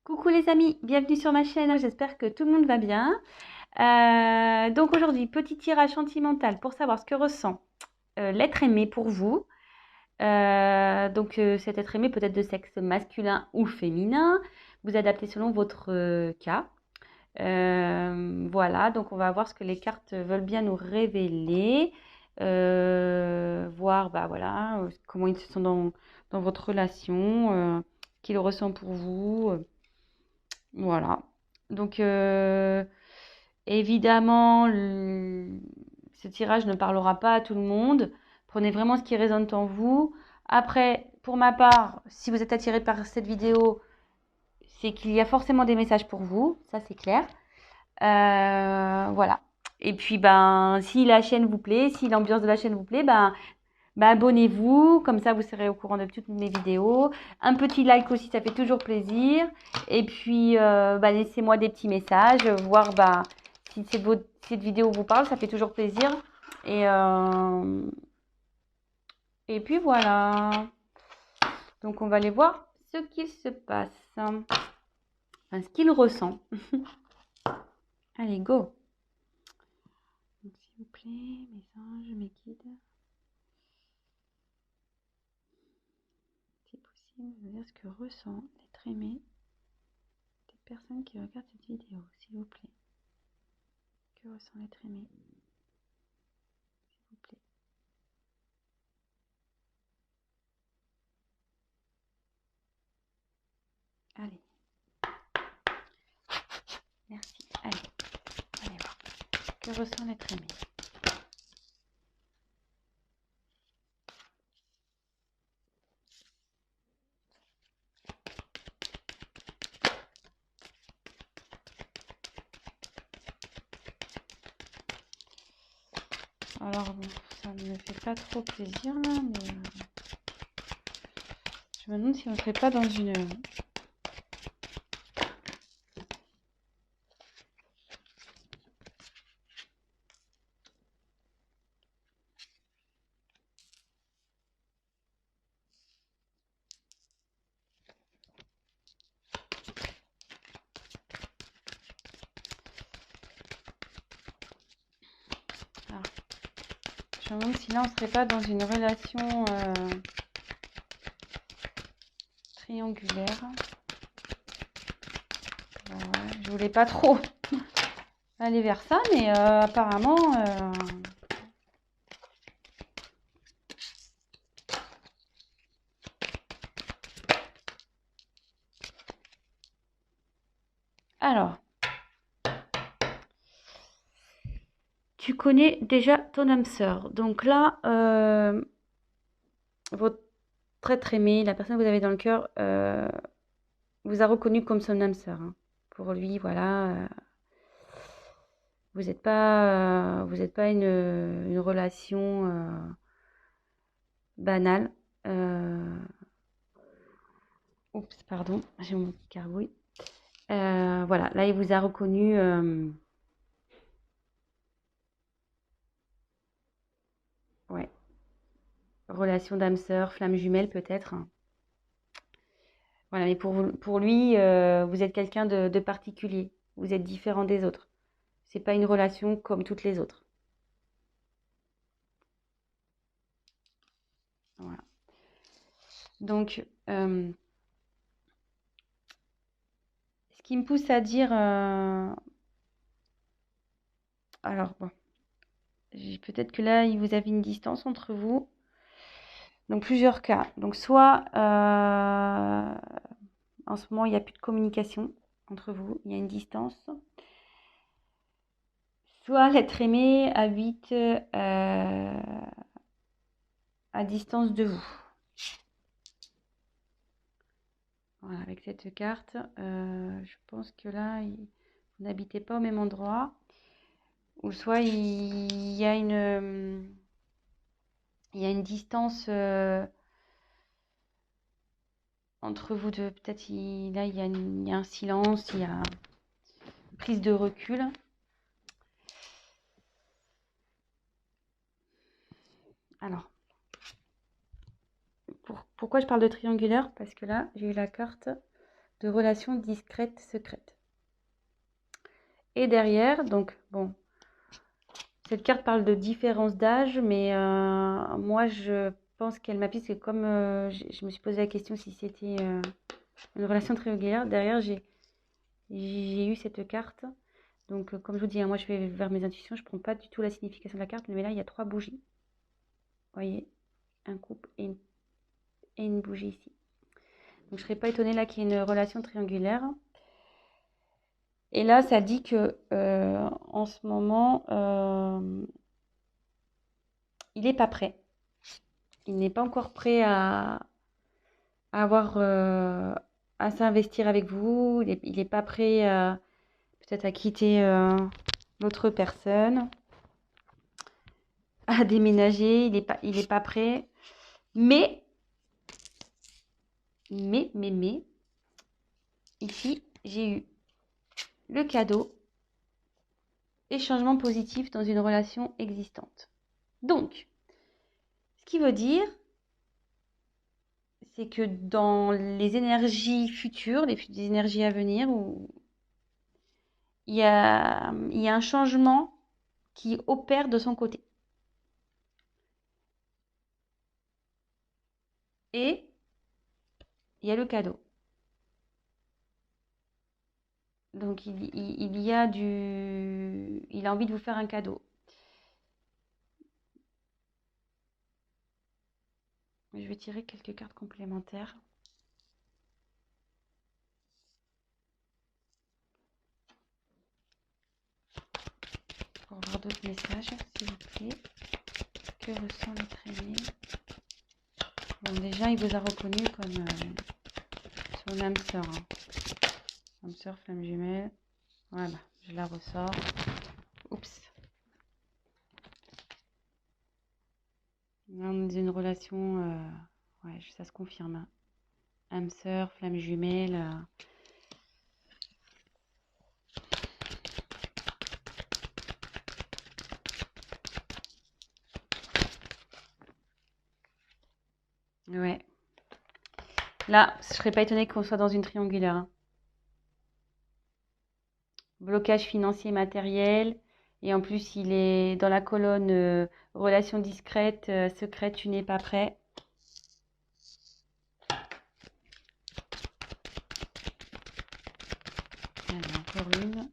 Coucou les amis, bienvenue sur ma chaîne, j'espère que tout le monde va bien. Donc aujourd'hui, petit tirage sentimental pour savoir ce que ressent l'être aimé pour vous. Cet être aimé peut être de sexe masculin ou féminin, vous adaptez selon votre cas. Voilà, donc on va voir ce que les cartes veulent bien nous révéler, voir bah, voilà, comment ils se sont dans votre relation, qu'il ressent pour vous. Voilà. Donc, évidemment, ce tirage ne parlera pas à tout le monde. Prenez vraiment ce qui résonne en vous. Après, pour ma part, si vous êtes attiré par cette vidéo, c'est qu'il y a forcément des messages pour vous. Ça, c'est clair. Voilà. Et puis, ben, si la chaîne vous plaît, si l'ambiance de la chaîne vous plaît, ben, abonnez-vous, comme ça vous serez au courant de toutes mes vidéos. Un petit like aussi, ça fait toujours plaisir. Et puis, laissez-moi des petits messages, voir si cette vidéo vous parle, ça fait toujours plaisir. Et, euh, et puis voilà. Donc on va aller voir ce qu'il se passe, enfin, ce qu'il ressent. Allez, go. S'il vous plaît, mes anges, mes guides. Si possible, je veux dire ce que ressent l'être aimé des personnes qui regardent cette vidéo, s'il vous plaît. Que ressent l'être aimé, s'il vous plaît. Allez. Merci. Allez voir. Que ressent l'être aimé? Alors bon, ça ne me fait pas trop plaisir là, mais je me demande si on ne serait pas dans une... Alors, je me demande si là on ne serait pas dans une relation triangulaire. Ouais, je voulais pas trop aller vers ça, mais apparemment... Alors, tu connais déjà ton âme sœur. Donc là, votre être aimé, la personne que vous avez dans le cœur, vous a reconnu comme son âme sœur, hein. Pour lui, voilà, vous êtes pas une relation banale. Oups, pardon, j'ai mon petit gargouille. Voilà, là, il vous a reconnu. Ouais, relation d'âme sœur, flamme jumelle peut-être. Voilà, mais pour lui, vous êtes quelqu'un de particulier. Vous êtes différent des autres. C'est pas une relation comme toutes les autres. Voilà. Donc, ce qui me pousse à dire, alors bon, peut-être que là, vous avez une distance entre vous. Donc, plusieurs cas. Donc, soit en ce moment, il n'y a plus de communication entre vous, il y a une distance. Soit l'être aimé habite à distance de vous. Voilà, avec cette carte, je pense que là, vous n'habitez pas au même endroit. Ou soit il y a une distance entre vous deux. Peut-être là, il y a un silence, il y a une prise de recul. Alors, pourquoi je parle de triangulaire? Parce que là, j'ai eu la carte de relations discrètes, secrètes. Et derrière, donc, bon, cette carte parle de différence d'âge, mais moi, je pense qu'elle m'appuie, parce que comme je me suis posé la question si c'était une relation triangulaire, derrière, j'ai eu cette carte. Donc, comme je vous dis, hein, moi, je vais vers mes intuitions, je ne prends pas du tout la signification de la carte, mais là, il y a 3 bougies. Vous voyez, un couple et une bougie ici. Donc, je ne serais pas étonnée là qu'il y ait une relation triangulaire. Et là, ça dit que en ce moment, il n'est pas prêt. Il n'est pas encore prêt à avoir, à s'investir avec vous. Il n'est pas prêt peut-être à quitter l'autre personne, à déménager. Il est pas prêt. Mais, ici, j'ai eu le cadeau et changement positif dans une relation existante. Donc, ce qui veut dire, c'est que dans les énergies futures, les énergies à venir, où il y a un changement qui opère de son côté. Et il y a le cadeau. Donc il a envie de vous faire un cadeau. Je vais tirer quelques cartes complémentaires. Pour voir d'autres messages, s'il vous plaît. Que ressent l'être aimé? Bon, déjà, il vous a reconnu comme son âme sœur. Hein. Âme sœur, flamme jumelle. Voilà, je la ressors. Oups. On est dans une relation, ouais, ça se confirme. Hein. Âme sœur, flamme jumelle. Ouais. Là, je serais pas étonnée qu'on soit dans une triangulaire. Hein. Blocage financier matériel. Et en plus, il est dans la colonne relation discrète, secrète, tu n'es pas prêt. Allez, encore une.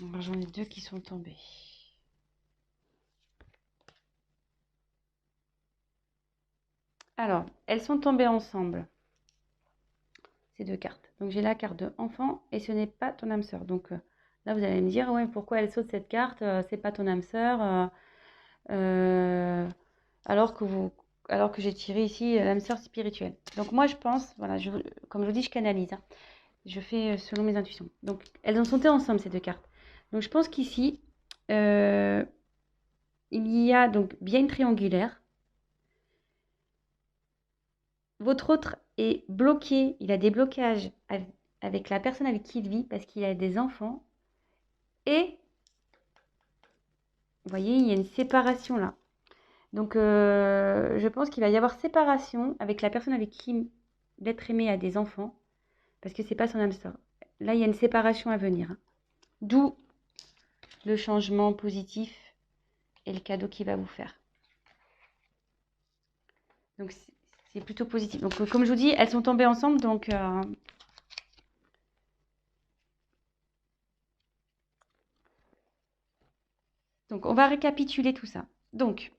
Alors, j'en ai 2 qui sont tombés. Alors, elles sont tombées ensemble. Ces 2 cartes. Donc, j'ai la carte de enfant et ce n'est pas ton âme sœur. Donc, là, vous allez me dire, ouais, pourquoi elle saute cette carte? C'est pas ton âme sœur. Alors que j'ai tiré ici l'âme sœur spirituelle. Donc, moi, je pense, voilà, comme je vous dis, je canalise. Hein. Je fais selon mes intuitions. Donc, elles ont sauté ensemble, ces 2 cartes. Donc, je pense qu'ici, il y a donc bien une triangulaire. Votre autre est bloqué, il a des blocages avec la personne avec qui il vit parce qu'il a des enfants. Et, vous voyez, il y a une séparation là. Donc, je pense qu'il va y avoir séparation avec la personne avec qui l'être aimé a des enfants parce que c'est pas son âme sœur. Là, il y a une séparation à venir. Hein. D'où le changement positif et le cadeau qu'il va vous faire. Donc, c'est plutôt positif. Donc, comme je vous dis, elles sont tombées ensemble. Donc, on va récapituler tout ça. Donc,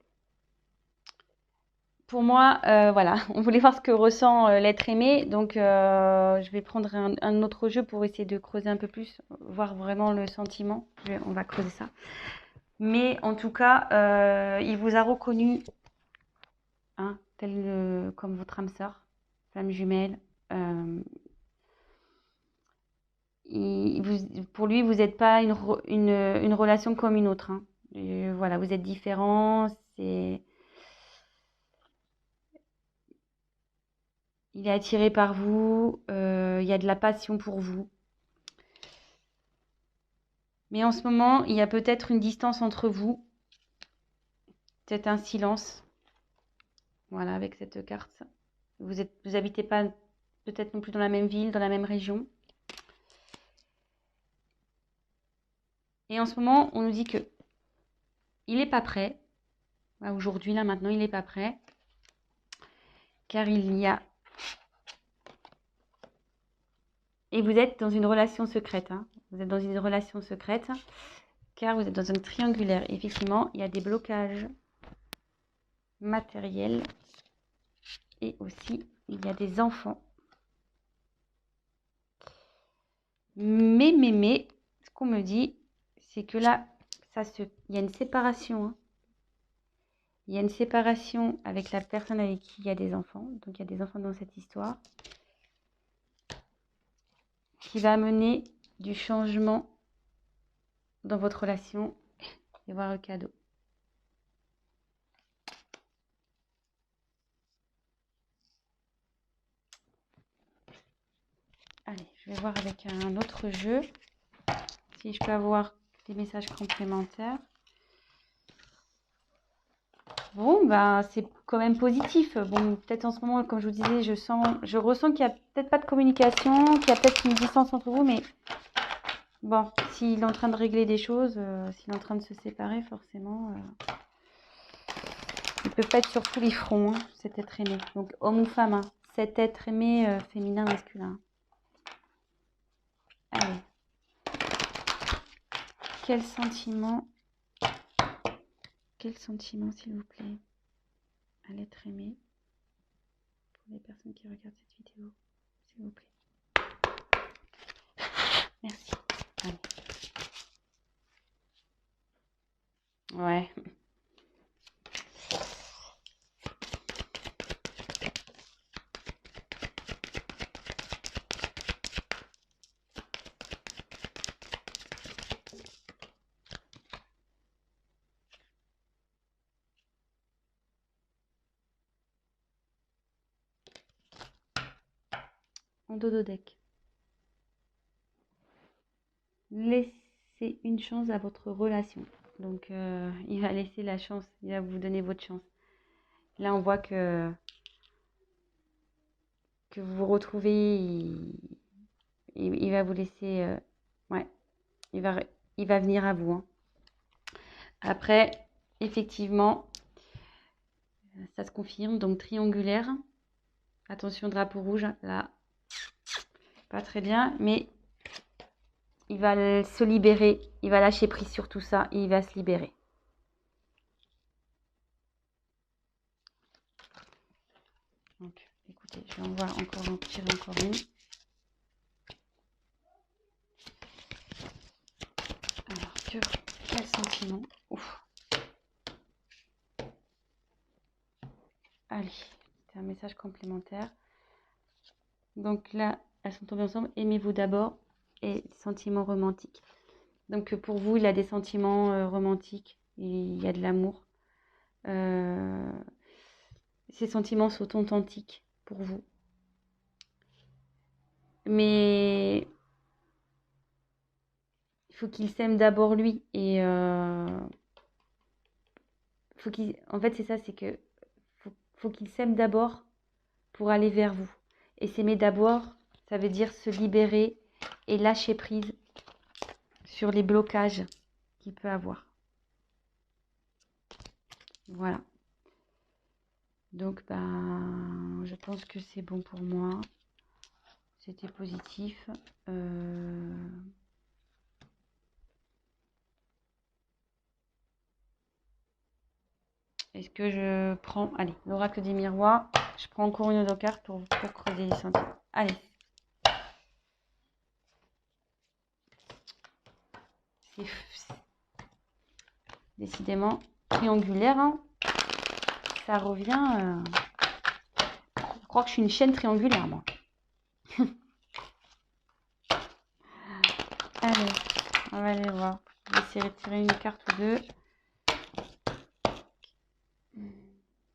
pour moi, voilà, on voulait voir ce que ressent l'être aimé. Donc, je vais prendre un autre jeu pour essayer de creuser un peu plus, voir vraiment le sentiment. On va creuser ça. Mais en tout cas, il vous a reconnu, hein, tel comme votre âme sœur, flamme jumelle. Pour lui, vous n'êtes pas une relation comme une autre. Hein. Voilà, vous êtes différents. Il est attiré par vous, il y a de la passion pour vous. Mais en ce moment, il y a peut-être une distance entre vous, peut-être un silence. Voilà, avec cette carte. Vous habitez pas peut-être non plus dans la même ville, dans la même région. Et en ce moment, on nous dit que il n'est pas prêt. Aujourd'hui, là, maintenant, il n'est pas prêt. Car il y a... Et vous êtes dans une relation secrète. Hein. Vous êtes dans une relation secrète. Car vous êtes dans un triangulaire. Effectivement, il y a des blocages matériels. Et aussi, il y a des enfants. Mais, ce qu'on me dit, c'est que là, il y a une séparation. Hein. Il y a une séparation avec la personne avec qui il y a des enfants. Donc, il y a des enfants dans cette histoire. Qui va amener du changement dans votre relation. Et voir le cadeau. Allez, je vais voir avec un autre jeu. Si je peux avoir des messages complémentaires. Bon, bah, c'est quand même positif. Bon, peut-être en ce moment, comme je vous disais, je ressens qu'il n'y a peut-être pas de communication, qu'il y a peut-être une distance entre vous, mais bon, s'il est en train de régler des choses, s'il est en train de se séparer, forcément, il peut pas être sur tous les fronts, hein, cet être aimé. Donc, homme ou femme, hein, cet être aimé féminin, masculin. Allez. Quel sentiment, s'il vous plaît, à l'être aimé pour les personnes qui regardent cette vidéo, s'il vous plaît. Merci. Allez. Ouais. En dodo deck. Laissez une chance à votre relation. Donc, il va laisser la chance, il va vous donner votre chance. Là, on voit que vous vous retrouvez, il va vous laisser... ouais, il va venir à vous. Hein. Après, effectivement, ça se confirme. Donc, triangulaire. Attention, drapeau rouge, là. Pas très bien, mais il va se libérer. Il va lâcher prise sur tout ça et il va se libérer. Donc, écoutez, je vais en tirer encore une. Alors, quel sentiment? Ouf. Allez, c'est un message complémentaire. Donc là, elles sont tombées ensemble. Aimez-vous d'abord et sentiments romantiques. Donc pour vous, il a des sentiments romantiques. Il y a de l'amour. Ces sentiments sont authentiques pour vous. Mais il faut qu'il s'aime d'abord lui. Et en fait, c'est ça, c'est que faut qu'il s'aime d'abord pour aller vers vous. Et s'aimer d'abord, ça veut dire se libérer et lâcher prise sur les blocages qu'il peut avoir. Voilà. Donc, je pense que c'est bon pour moi. C'était positif. Est-ce que je prends... Allez, l'oracle des miroirs. Je prends encore une autre carte pour creuser les sentiments. Allez. C'est décidément triangulaire. Hein. Ça revient... Je crois que je suis une chaîne triangulaire, moi. Allez, on va aller voir. Je vais essayer de tirer une carte ou deux.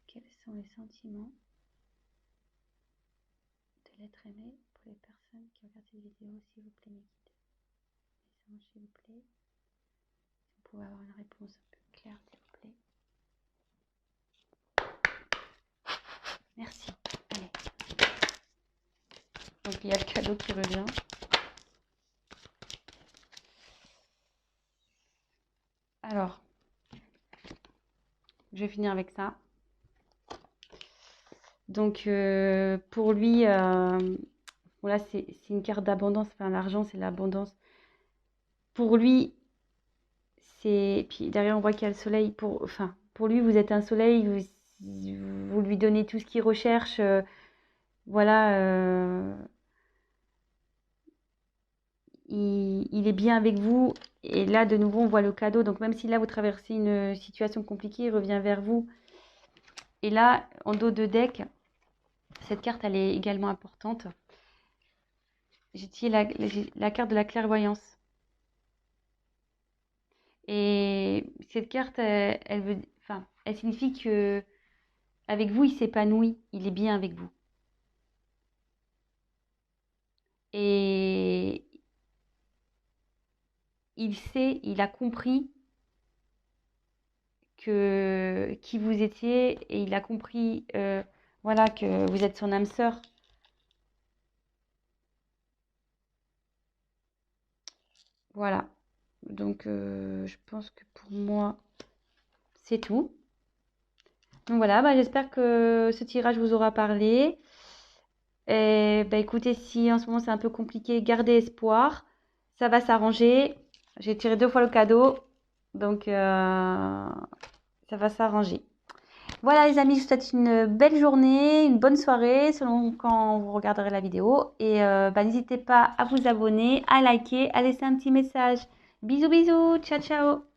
Quels sont les sentiments de l'être aimé pour les personnes qui regardent cette vidéo, s'il vous plaît, mes guides. Message, s'il vous plaît. Si vous pouvez avoir une réponse un peu claire, s'il vous plaît. Donc il y a le cadeau qui revient. Alors, je vais finir avec ça. Donc pour lui, voilà, c'est une carte d'abondance. Enfin, l'argent, c'est l'abondance. Pour lui, c'est. Puis derrière, on voit qu'il y a le soleil. Enfin, pour lui, vous êtes un soleil. Vous lui donnez tout ce qu'il recherche. Voilà. Il est bien avec vous. Et là, de nouveau, on voit le cadeau. Donc, même si là, vous traversez une situation compliquée, il revient vers vous. Et là, en dos de deck, cette carte, elle est également importante. J'ai tiré la carte de la clairvoyance. Et cette carte, elle signifie que avec vous, il s'épanouit. Il est bien avec vous. Et il sait, il a compris qui vous étiez et il a compris voilà, que vous êtes son âme sœur. Voilà. Donc, je pense que pour moi, c'est tout. Donc voilà, bah, j'espère que ce tirage vous aura parlé. Et bah, écoutez, si en ce moment c'est un peu compliqué, gardez espoir. Ça va s'arranger. J'ai tiré 2 fois le cadeau. Donc, ça va s'arranger. Voilà les amis, je vous souhaite une belle journée, une bonne soirée selon quand vous regarderez la vidéo. Et bah, n'hésitez pas à vous abonner, à liker, à laisser un petit message. Bisous bisous, ciao ciao.